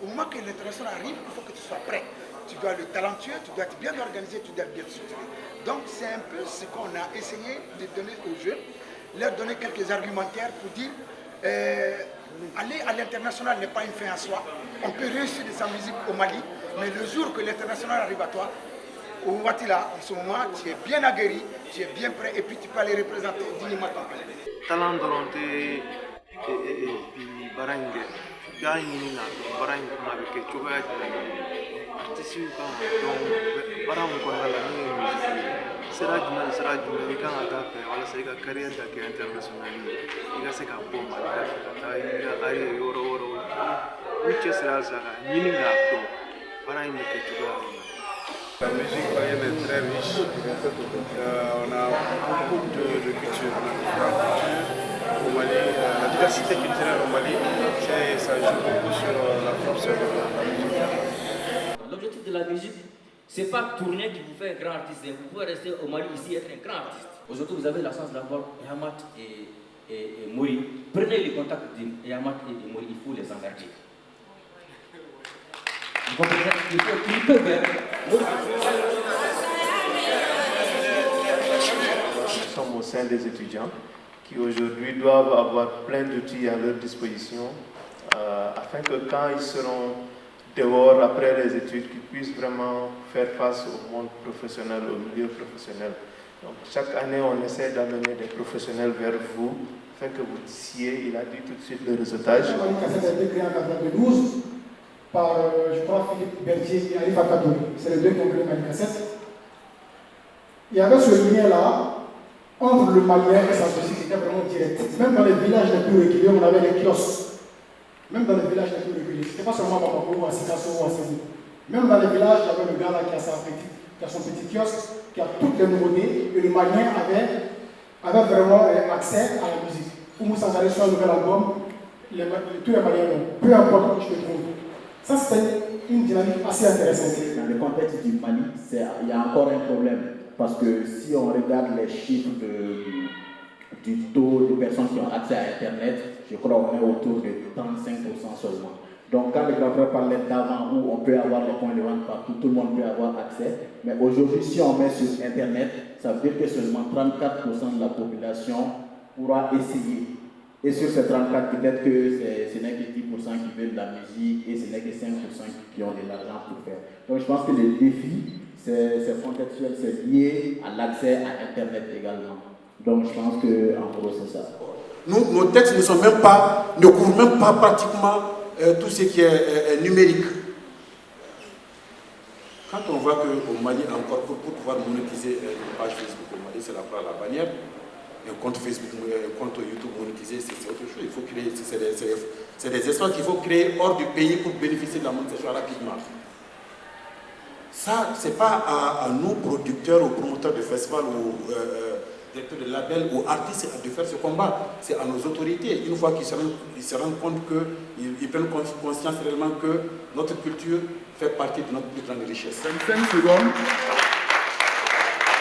au moment que l'international arrive, il faut que tu sois prêt. Tu dois être talentueux, tu dois être bien organisé, tu dois être bien structuré. Donc c'est un peu ce qu'on a essayé de donner aux jeunes, leur donner quelques argumentaires pour dire aller à l'international n'est pas une fin en soi. On peut réussir de sa musique au Mali, mais le jour que l'international arrive à toi, au Watila, en ce moment, tu es bien aguerri, tu es bien prêt et puis tu peux aller représenter dignement ton pays. Talent Doronte Barangue, Gaïnina, Barangue Nabeke, Chuba, Artisu, Baram Konala, Seraj, Mika, wala Sega career da ke international. Iga Seka Bomba, Ari Oro, which is Raza, Yininga, Barangue Chuba. La musique malienne est très riche. On a beaucoup de culture. On a différentes cultures au Mali. La diversité culturelle au Mali, ça joue beaucoup sur la force de la musique. L'objectif de la musique, ce n'est pas tourner qui vous fait un grand artiste. Vous pouvez rester au Mali ici et être un grand artiste. Aujourd'hui, vous avez la chance d'avoir Yamat et Mori. Prenez les contacts de Yamat et de Mori, il faut les engager. Vous comprenez? Il faut qu'ils peuvent faire. Nous sommes au sein des étudiants qui aujourd'hui doivent avoir plein d'outils à leur disposition afin que quand ils seront dehors après les études, qu'ils puissent vraiment faire face au monde professionnel, au milieu professionnel. Donc chaque année, on essaie d'amener des professionnels vers vous afin que vous tissiez, il a dit tout de suite, le réseautage. Par, je crois, Philippe Berthier et Alifa Kadouri. C'est les deux qui ont créé Mali Cassette. Il y avait ce lien-là entre le Malien et sa musique qui était vraiment direct. Même dans les villages les plus reculés, on avait des kiosques. Même dans les villages les plus reculés. Ce n'était pas seulement Bamako ou à Sikasso ou à Sédou. Même dans les villages, il y avait le gars là qui a son petit kiosque, qui a toutes les nouveautés, et le Malien avait vraiment accès à la musique. Pour Moussa Zare sur un nouvel album, tous les Maliens l'ont. Peu importe où tu te trouves. Ça, c'est une dynamique assez intéressante. Dans le contexte du Mali, il y a encore un problème. Parce que si on regarde les chiffres du taux de personnes qui ont accès à Internet, je crois qu'on est autour de 35% seulement. Donc, quand le grand frère parlait d'avant où on peut avoir les points de vente partout, tout le monde peut avoir accès. Mais aujourd'hui, si on met sur Internet, ça veut dire que seulement 34% de la population pourra essayer. Et sur ces 34, peut-être que ce n'est que 10% qui veulent de la musique et ce n'est que 5% qui ont de l'argent pour faire. Donc je pense que le défi, c'est contextuel, c'est lié à l'accès à Internet également. Donc je pense qu'en gros c'est ça. Nous, nos textes ne couvrent même pas pratiquement tout ce qui est numérique. Quand on voit qu'au Mali, encore pour pouvoir monétiser une page Facebook au Mali, c'est la bannière. Un compte Facebook, un compte YouTube monétisé, c'est autre chose. Il faut créer, c'est des espaces qu'il faut créer hors du pays pour bénéficier de la monétisation rapidement. Ça, ce n'est pas à nous, producteurs ou promoteurs de festivals ou directeurs de labels ou artistes de faire ce combat. C'est à nos autorités. Une fois qu'ils se rendent compte qu'ils prennent conscience réellement que notre culture fait partie de notre plus grande richesse. 25 secondes.